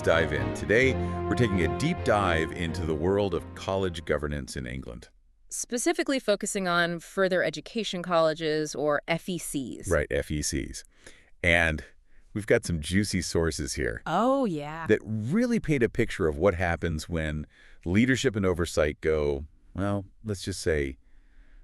dive in. Today, we're taking a deep dive into the world of college governance in England. Specifically focusing on further education colleges, or FECs. Right, FECs. And we've got some juicy sources here Oh, yeah. that really paint a picture of what happens when leadership and oversight go, well, let's just say,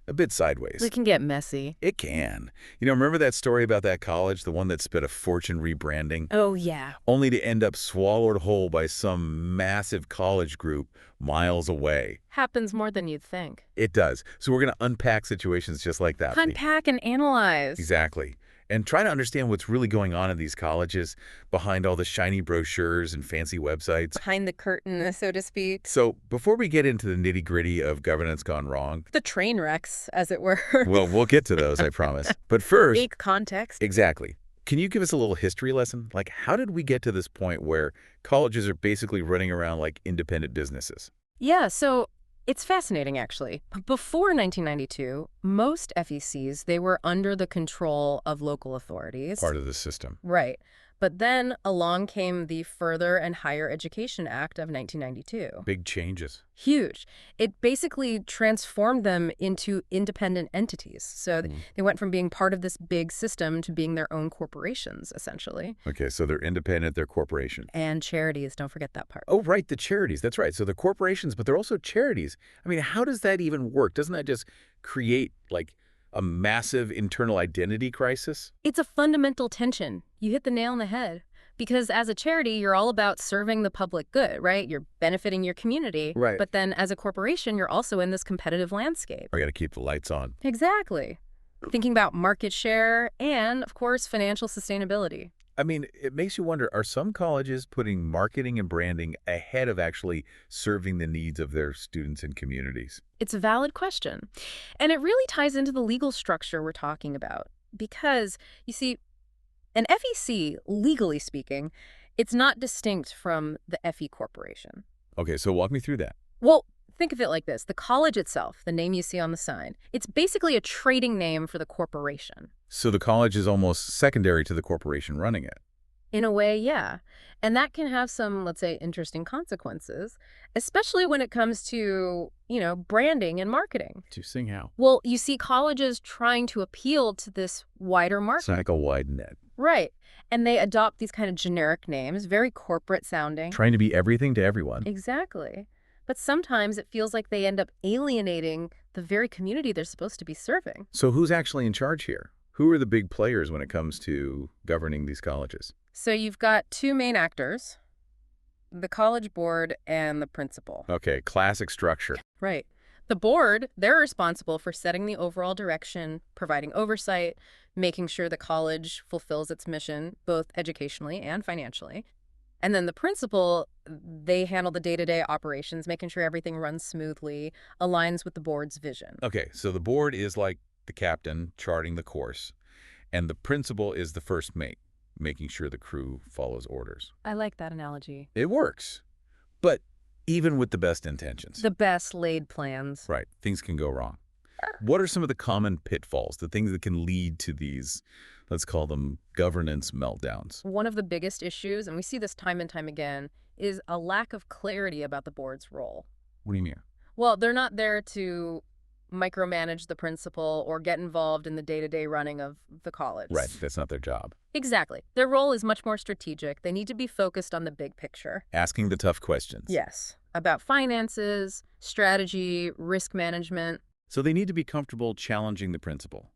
a bit sideways. It can get messy. It can. Remember that story about that college, the one that spent a fortune rebranding? Oh, yeah. Only to end up swallowed whole by some massive college group miles away. Happens more than you'd think. It does. So we're going to unpack situations just like that. Unpack and analyze. Exactly. And try to understand what's really going on in these colleges behind all the shiny brochures and fancy websites. Behind the curtain, so to speak. So before we get into the nitty-gritty of governance gone wrong... The train wrecks, as it were. Well, we'll get to those, I promise. But first... Big context. Exactly. Can you give us a little history lesson? Like, how did we get to this point where colleges are basically running around like independent businesses? Yeah, so it's fascinating, actually. Before 1992, most FECs, they were under the control of local authorities. Part of the system. Right. But then along came the Further and Higher Education Act of 1992. Big changes. Huge. It basically transformed them into independent entities. So they went from being part of this big system to being their own corporations, essentially. Okay, so they're independent, they're corporation. And charities, don't forget that part. Oh, right, the charities. That's right. So they're corporations, but they're also charities. I mean, how does that even work? Doesn't that just create, like, a massive internal identity crisis? It's a fundamental tension. You hit the nail on the head. Because as a charity, you're all about serving the public good, right? You're benefiting your community. Right. But then as a corporation, you're also in this competitive landscape. I got to keep the lights on. Exactly. Thinking about market share and, of course, financial sustainability. I mean, it makes you wonder, are some colleges putting marketing and branding ahead of actually serving the needs of their students and communities? It's a valid question. And it really ties into the legal structure we're talking about. Because, you see, an FEC, legally speaking, it's not distinct from the FE corporation. Okay, so walk me through that. Well, think of it like this. The college itself, the name you see on the sign, it's basically a trading name for the corporation. So the college is almost secondary to the corporation running it. In a way, yeah. And that can have some, let's say, interesting consequences, especially when it comes to, branding and marketing. To sing how? Well, you see colleges trying to appeal to this wider market. It's like a wide net. Right. And they adopt these kind of generic names, very corporate sounding. Trying to be everything to everyone. Exactly. But sometimes it feels like they end up alienating the very community they're supposed to be serving. So who's actually in charge here? Who are the big players when it comes to governing these colleges? So you've got two main actors, the college board and the principal. Okay, classic structure. Right. The board, they're responsible for setting the overall direction, providing oversight, making sure the college fulfills its mission, both educationally and financially. And then the principal, they handle the day-to-day operations, making sure everything runs smoothly, aligns with the board's vision. Okay, so the board is like the captain charting the course, and the principal is the first mate, making sure the crew follows orders. I like that analogy. It works. But even with the best intentions. The best laid plans. Right, things can go wrong. What are some of the common pitfalls, the things that can lead to these, let's call them governance meltdowns? One of the biggest issues, and we see this time and time again, is a lack of clarity about the board's role. What do you mean? Well, they're not there to micromanage the principal or get involved in the day-to-day running of the college. Right, that's not their job. Exactly. Their role is much more strategic. They need to be focused on the big picture. Asking the tough questions. Yes. About finances, strategy, risk management. So they need to be comfortable challenging the principal,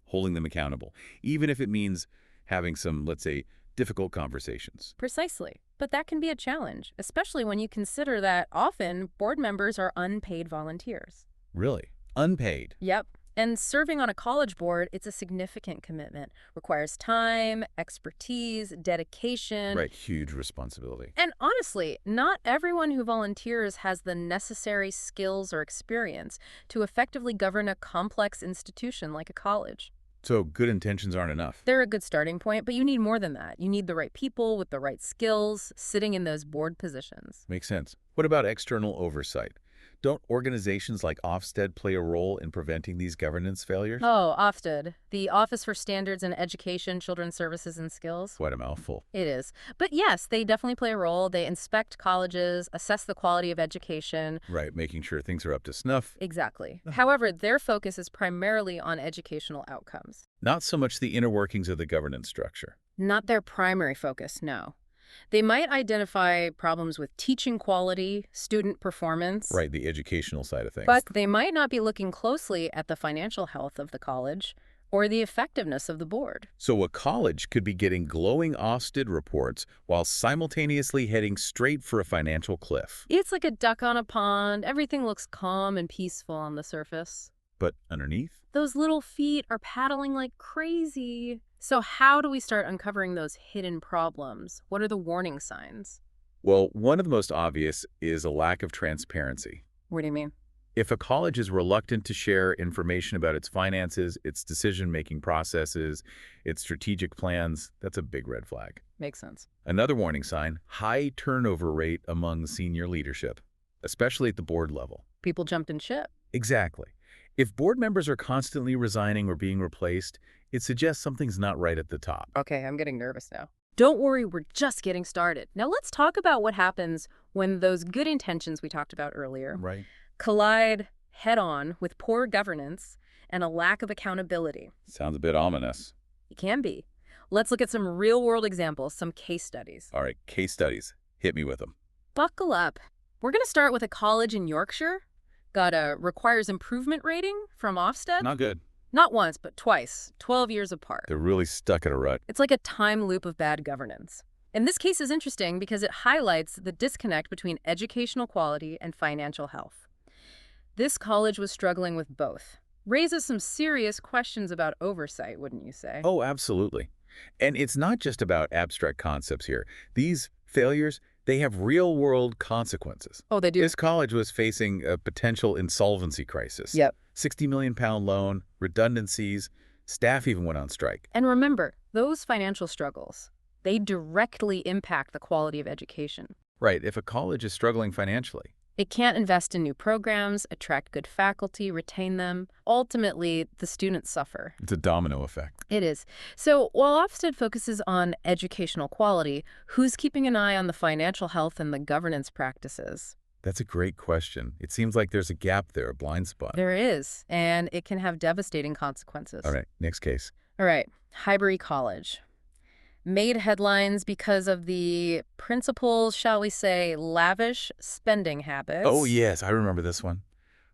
holding them accountable, even if it means having some, let's say, difficult conversations. Precisely. But that can be a challenge, especially when you consider that often board members are unpaid volunteers. Really? Unpaid? Yep. And serving on a college board, it's a significant commitment. Requires time, expertise, dedication. Right, huge responsibility. And honestly, not everyone who volunteers has the necessary skills or experience to effectively govern a complex institution like a college. So good intentions aren't enough. They're a good starting point, but you need more than that. You need the right people with the right skills sitting in those board positions. Makes sense. What about external oversight? Don't organizations like Ofsted play a role in preventing these governance failures? Oh, Ofsted, the Office for Standards in Education, Children's Services, and Skills. Quite a mouthful. It is. But yes, they definitely play a role. They inspect colleges, assess the quality of education. Right, making sure things are up to snuff. Exactly. However, their focus is primarily on educational outcomes. Not so much the inner workings of the governance structure. Not their primary focus, no. They might identify problems with teaching quality, student performance. Right, the educational side of things. But they might not be looking closely at the financial health of the college or the effectiveness of the board. So a college could be getting glowing Ofsted reports while simultaneously heading straight for a financial cliff. It's like a duck on a pond. Everything looks calm and peaceful on the surface. But underneath? Those little feet are paddling like crazy. So how do we start uncovering those hidden problems? What are the warning signs? Well, one of the most obvious is a lack of transparency. What do you mean? If a college is reluctant to share information about its finances, its decision-making processes, its strategic plans, that's a big red flag. Makes sense. Another warning sign, high turnover rate among senior leadership, especially at the board level. People jumped in ship. Exactly. If board members are constantly resigning or being replaced, it suggests something's not right at the top. Okay, I'm getting nervous now. Don't worry, we're just getting started. Now let's talk about what happens when those good intentions we talked about earlier Right. collide head-on with poor governance and a lack of accountability. Sounds a bit ominous. It can be. Let's look at some real-world examples, some case studies. All right, case studies. Hit me with them. Buckle up. We're going to start with a college in Yorkshire. Got a requires improvement rating from Ofsted. Not good. Not once, but twice, 12 years apart. They're really stuck in a rut. It's like a time loop of bad governance. And this case is interesting because it highlights the disconnect between educational quality and financial health. This college was struggling with both. Raises some serious questions about oversight, wouldn't you say? Oh, absolutely. And it's not just about abstract concepts here. These failures, they have real-world consequences. Oh, they do? This college was facing a potential insolvency crisis. Yep. £60 million loan, redundancies, staff even went on strike. And remember, those financial struggles, they directly impact the quality of education. Right, if a college is struggling financially. It can't invest in new programs, attract good faculty, retain them. Ultimately, the students suffer. It's a domino effect. It is. So while Ofsted focuses on educational quality, who's keeping an eye on the financial health and the governance practices? That's a great question. It seems like there's a gap there, a blind spot. There is, and it can have devastating consequences. All right, next case. All right, Highbury College. Made headlines because of the principal's, shall we say, lavish spending habits. Oh, yes, I remember this one.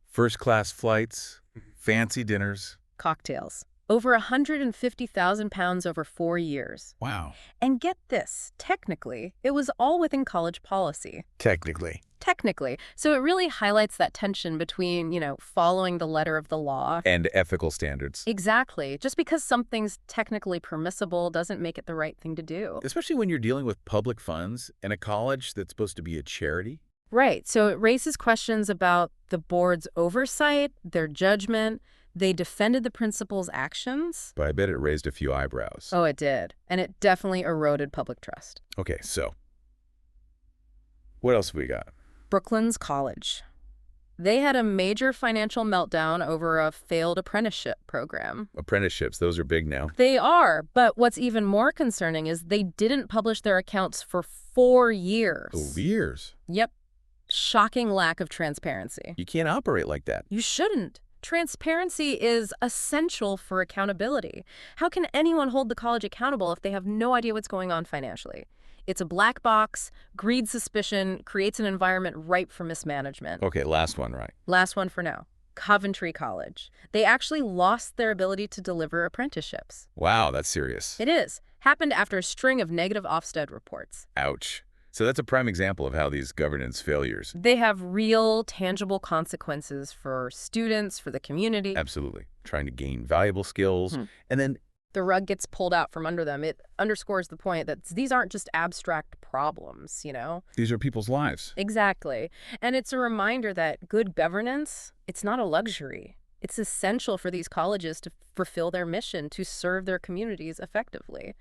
First-class flights, fancy dinners. Cocktails. Over £150,000 over 4 years. Wow. And get this, technically, it was all within college policy. Technically. Technically. So it really highlights that tension between, following the letter of the law. And ethical standards. Exactly. Just because something's technically permissible doesn't make it the right thing to do. Especially when you're dealing with public funds in a college that's supposed to be a charity. Right. So it raises questions about the board's oversight, their judgment. They defended the principal's actions. But I bet it raised a few eyebrows. Oh, it did. And it definitely eroded public trust. Okay, so what else have we got? Brooklands College. They had a major financial meltdown over a failed apprenticeship program. Apprenticeships, those are big now. They are, but what's even more concerning is they didn't publish their accounts for 4 years. Oh, years. Yep. Shocking lack of transparency. You can't operate like that. You shouldn't. Transparency is essential for accountability. How can anyone hold the college accountable if they have no idea what's going on financially? It's a black box. Greed suspicion creates an environment ripe for mismanagement. Okay, last one, right? Last one for now. Coventry College. They actually lost their ability to deliver apprenticeships. Wow, that's serious. It is. Happened after a string of negative Ofsted reports. Ouch. So that's a prime example of how these governance failures. They have real, tangible consequences for students, for the community. Absolutely. Trying to gain valuable skills. And then The rug gets pulled out from under them. It underscores the point that these aren't just abstract problems, these are people's lives. Exactly. And it's a reminder that good governance, it's not a luxury. It's essential for these colleges to fulfill their mission to serve their communities effectively.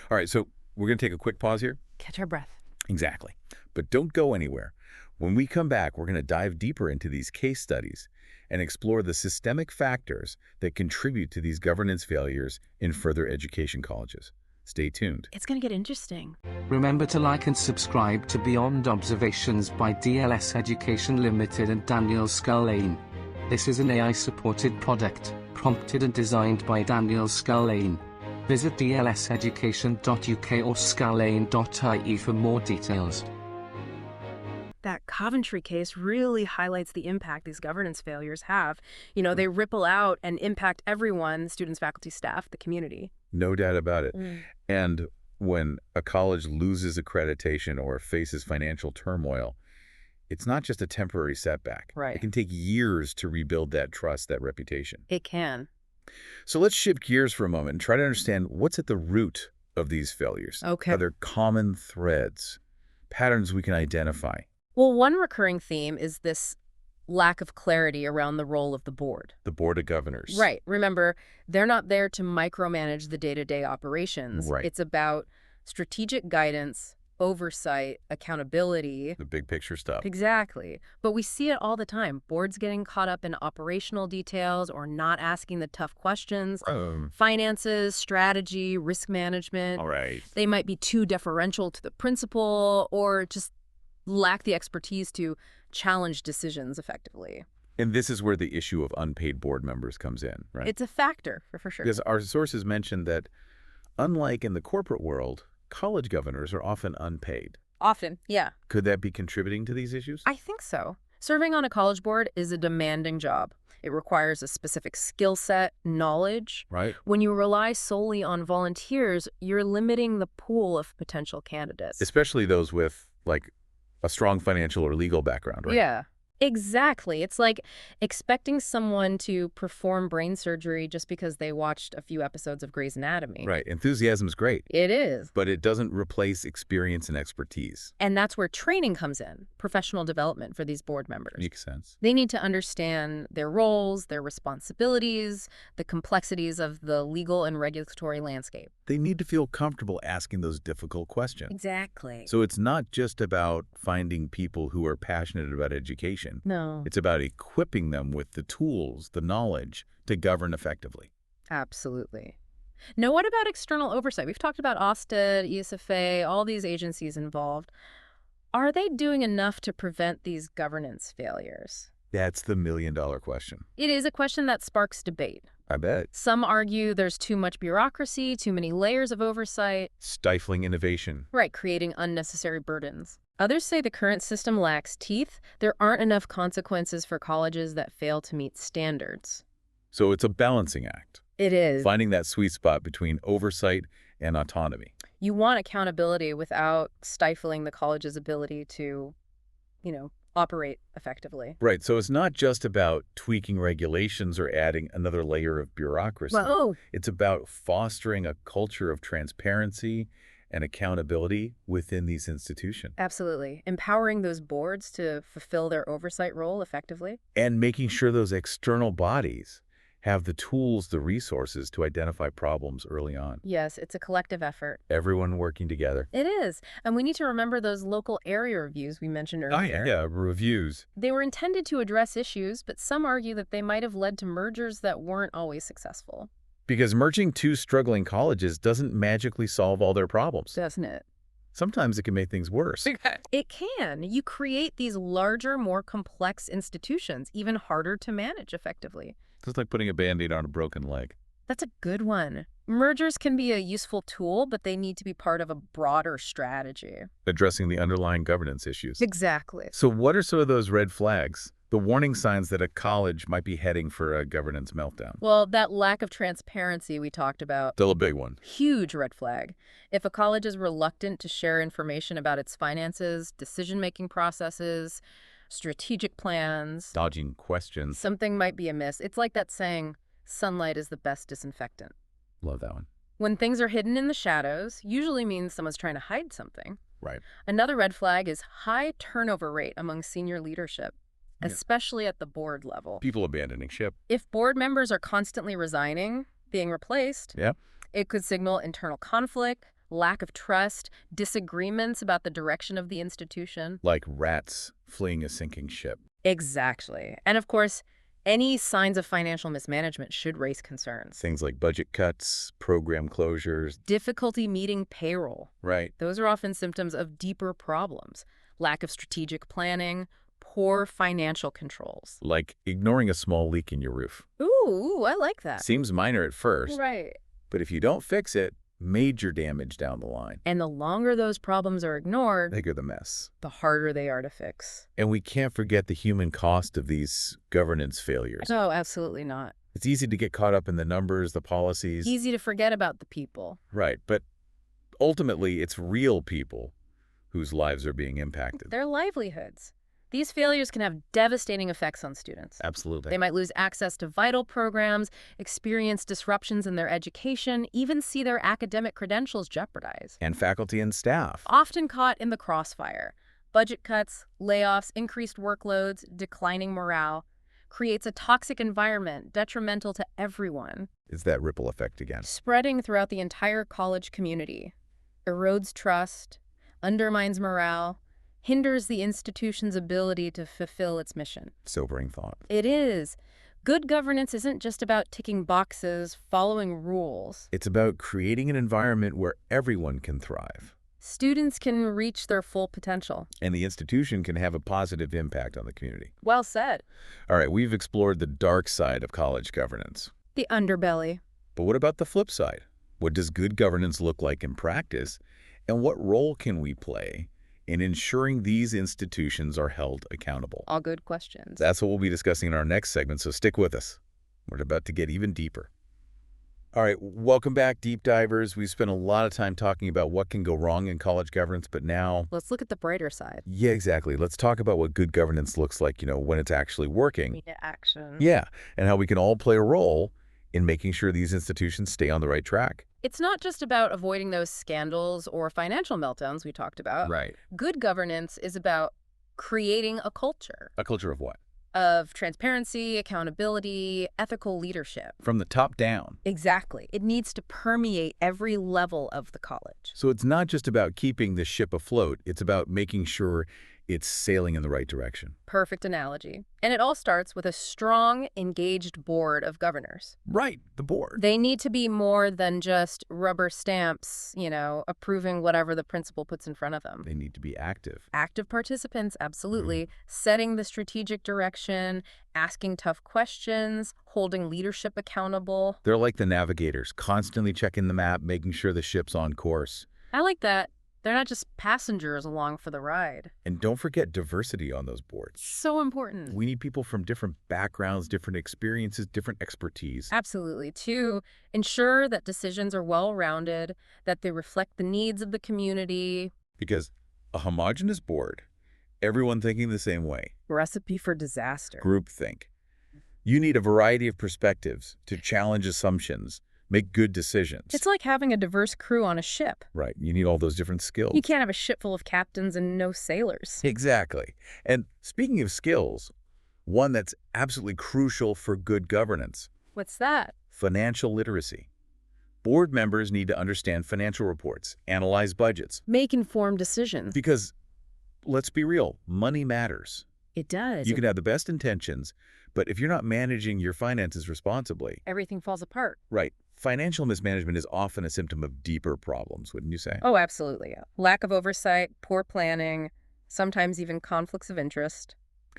All right, so we're going to take a quick pause here. Catch our breath. Exactly. But don't go anywhere. When we come back, we're going to dive deeper into these case studies and explore the systemic factors that contribute to these governance failures in further education colleges. Stay tuned. It's going to get interesting. Remember to like and subscribe to Beyond Observations by DLS Education Limited and Daniel Scullane. This is an AI-supported product, prompted and designed by Daniel Scullane. Visit dlseducation.uk or scullane.ie for more details. That Coventry case really highlights the impact these governance failures have. You know, they ripple out and impact everyone, students, faculty, staff, the community. No doubt about it. And when a college loses accreditation or faces financial turmoil, it's not just a temporary setback. Right. It can take years to rebuild that trust, that reputation. It can. So let's shift gears for a moment and try to understand what's at the root of these failures. Okay. Are there common threads, patterns we can identify? Well, one recurring theme is this lack of clarity around the role of the board. The Board of Governors. Right. Remember, they're not there to micromanage the day-to-day operations. Right. It's about strategic guidance, oversight, accountability. The big picture stuff. Exactly. But we see it all the time. Boards getting caught up in operational details or not asking the tough questions. Finances, strategy, risk management. All right. They might be too deferential to the principal or just lack the expertise to challenge decisions effectively. And this is where the issue of unpaid board members comes in, right? It's a factor, for sure. Because our sources mentioned that, unlike in the corporate world, college governors are often unpaid. Often, yeah. Could that be contributing to these issues? I think so. Serving on a college board is a demanding job. It requires a specific skill set, knowledge. Right. When you rely solely on volunteers, you're limiting the pool of potential candidates. Especially those with, like, a strong financial or legal background, right? Yeah. Exactly. It's like expecting someone to perform brain surgery just because they watched a few episodes of Grey's Anatomy. Right. Enthusiasm's great, It is. but it doesn't replace experience and expertise. And that's where training comes in, professional development for these board members. Makes sense. They need to understand their roles, their responsibilities, the complexities of the legal and regulatory landscape. They need to feel comfortable asking those difficult questions. Exactly. So it's not just about finding people who are passionate about education. No. It's about equipping them with the tools, the knowledge to govern effectively. Absolutely. Now, what about external oversight? We've talked about Ofsted, ESFA, all these agencies involved. Are they doing enough to prevent these governance failures? That's the million-dollar question. It is a question that sparks debate. I bet. Some argue there's too much bureaucracy, too many layers of oversight. Stifling innovation. Right, creating unnecessary burdens. Others say the current system lacks teeth. There aren't enough consequences for colleges that fail to meet standards. So it's a balancing act. It is. Finding that sweet spot between oversight and autonomy. You want accountability without stifling the college's ability to, operate effectively. Right. So it's not just about tweaking regulations or adding another layer of bureaucracy. It's about fostering a culture of transparency and accountability within these institutions. Absolutely. Empowering those boards to fulfill their oversight role effectively. And making sure those external bodies have the tools, the resources to identify problems early on. Yes, it's a collective effort. Everyone working together. It is. And we need to remember those local area reviews we mentioned earlier. Yeah, reviews. They were intended to address issues, but some argue that they might have led to mergers that weren't always successful. Because merging two struggling colleges doesn't magically solve all their problems. Doesn't it? Sometimes it can make things worse. It can. You create these larger, more complex institutions, even harder to manage effectively. It's like putting a Band-Aid on a broken leg. That's a good one. Mergers can be a useful tool, but they need to be part of a broader strategy. Addressing the underlying governance issues. Exactly. So what are some of those red flags, the warning signs that a college might be heading for a governance meltdown? Well, that lack of transparency we talked about. Still a big one. Huge red flag. If a college is reluctant to share information about its finances, decision-making processes, strategic plans, Dodging questions. something might be amiss. It's like that saying, sunlight is the best disinfectant. Love that one. When things are hidden in the shadows, usually means someone's trying to hide something. Right. Another red flag is high turnover rate among senior leadership, Yeah. especially at the board level. People abandoning ship. If board members are constantly resigning, being replaced, Yeah. it could signal internal conflict, lack of trust, disagreements about the direction of the institution. Like rats fleeing a sinking ship. Exactly. And of course, any signs of financial mismanagement should raise concerns. Things like budget cuts, program closures. Difficulty meeting payroll. Right. Those are often symptoms of deeper problems. Lack of strategic planning, poor financial controls. Like ignoring a small leak in your roof. Ooh, I like that. Seems minor at first. Right. But if you don't fix it, major damage down the line. And the longer those problems are ignored, The bigger the mess. the harder they are to fix. And we can't forget the human cost of these governance failures. No, absolutely not. It's easy to get caught up in the numbers, the policies. Easy to forget about the people. Right, but ultimately it's real people whose lives are being impacted. Their livelihoods. These failures can have devastating effects on students. Absolutely. They might lose access to vital programs, experience disruptions in their education, even see their academic credentials jeopardized. And faculty and staff. Often caught in the crossfire. Budget cuts, layoffs, increased workloads, declining morale creates a toxic environment detrimental to everyone. It's that ripple effect again. Spreading throughout the entire college community. Erodes trust, undermines morale, hinders the institution's ability to fulfill its mission. Sobering thought. It is. Good governance isn't just about ticking boxes, following rules. It's about creating an environment where everyone can thrive. Students can reach their full potential. And the institution can have a positive impact on the community. Well said. All right, we've explored the dark side of college governance. The underbelly. But what about the flip side? What does good governance look like in practice? And what role can we play in ensuring these institutions are held accountable? All good questions. That's what we'll be discussing in our next segment, so stick with us. We're about to get even deeper. All right, welcome back, deep divers. We've spent a lot of time talking about what can go wrong in college governance, but now... Let's look at the brighter side. Yeah, exactly. Let's talk about what good governance looks like, when it's actually working. Action. Yeah, and how we can all play a role in making sure these institutions stay on the right track. It's not just about avoiding those scandals or financial meltdowns we talked about. Right. Good governance is about creating a culture. A culture of what? Of transparency, accountability, ethical leadership. From the top down. Exactly. It needs to permeate every level of the college. So it's not just about keeping the ship afloat. It's about making sure it's sailing in the right direction. Perfect analogy. And it all starts with a strong, engaged board of governors. Right, the board. They need to be more than just rubber stamps, approving whatever the principal puts in front of them. They need to be active. Active participants, absolutely. Setting the strategic direction, asking tough questions, holding leadership accountable. They're like the navigators, constantly checking the map, making sure the ship's on course. I like that. They're not just passengers along for the ride. And don't forget diversity on those boards. So important. We need people from different backgrounds, different experiences, different expertise. Absolutely. To ensure that decisions are well-rounded, that they reflect the needs of the community. Because a homogeneous board, everyone thinking the same way. Recipe for disaster. Groupthink. You need a variety of perspectives to challenge assumptions, make good decisions. It's like having a diverse crew on a ship. Right. You need all those different skills. You can't have a ship full of captains and no sailors. Exactly. And speaking of skills, one that's absolutely crucial for good governance. What's that? Financial literacy. Board members need to understand financial reports, analyze budgets. Make informed decisions. Because, let's be real, money matters. It does. You can have the best intentions, but if you're not managing your finances responsibly... everything falls apart. Right. Financial mismanagement is often a symptom of deeper problems, wouldn't you say? Oh, absolutely. Lack of oversight, poor planning, sometimes even conflicts of interest.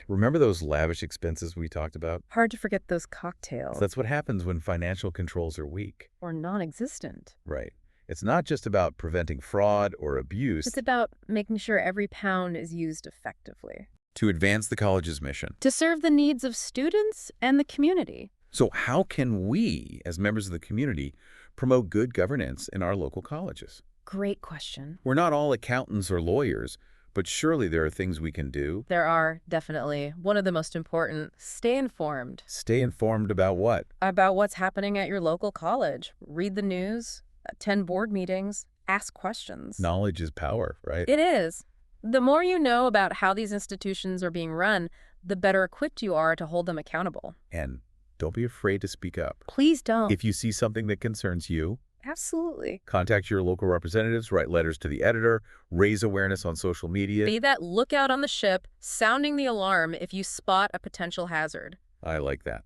Remember those lavish expenses we talked about? Hard to forget those cocktails. That's what happens when financial controls are weak. Or non-existent. Right. It's not just about preventing fraud or abuse. It's about making sure every pound is used effectively. To advance the college's mission. To serve the needs of students and the community. So how can we, as members of the community, promote good governance in our local colleges? Great question. We're not all accountants or lawyers, but surely there are things we can do. There are, definitely. One of the most important, stay informed. Stay informed about what? About what's happening at your local college. Read the news, attend board meetings, ask questions. Knowledge is power, right? It is. The more you know about how these institutions are being run, the better equipped you are to hold them accountable. And don't be afraid to speak up. Please don't. If you see something that concerns you, Absolutely. Contact your local representatives, write letters to the editor, raise awareness on social media. Be that lookout on the ship, sounding the alarm if you spot a potential hazard. I like that.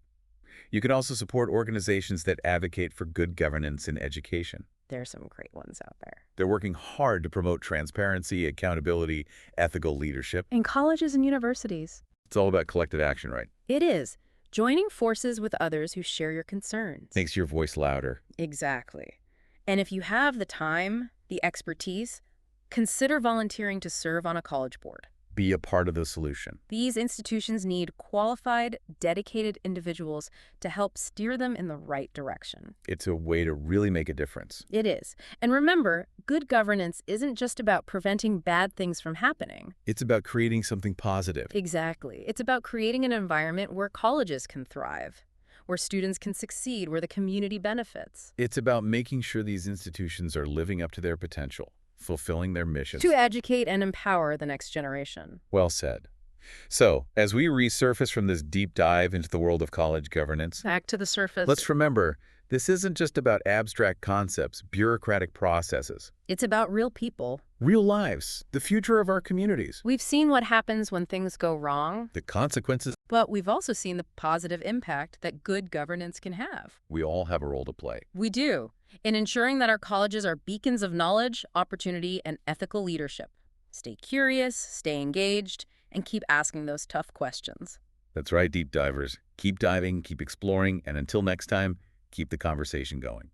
You can also support organizations that advocate for good governance in education. There's some great ones out there. They're working hard to promote transparency, accountability, ethical leadership. In colleges and universities. It's all about collective action, right? It is. Joining forces with others who share your concerns. Makes your voice louder. Exactly. And if you have the time, the expertise, consider volunteering to serve on a college board. Be a part of the solution. These institutions need qualified, dedicated individuals to help steer them in the right direction. It's a way to really make a difference. It is. And remember, good governance isn't just about preventing bad things from happening. It's about creating something positive. Exactly. It's about creating an environment where colleges can thrive, where students can succeed, where the community benefits. It's about making sure these institutions are living up to their potential, fulfilling their missions. To educate and empower the next generation. Well said. So, as we resurface from this deep dive into the world of college governance, Back to the surface. let's remember, this isn't just about abstract concepts, bureaucratic processes. It's about real people. Real lives, the future of our communities. We've seen what happens when things go wrong, The consequences, but we've also seen the positive impact that good governance can have. we all have a role to play. We do, in ensuring that our colleges are beacons of knowledge, opportunity, and ethical leadership. Stay curious, stay engaged, and keep asking those tough questions. That's right, deep divers. Keep diving, keep exploring, and until next time, keep the conversation going.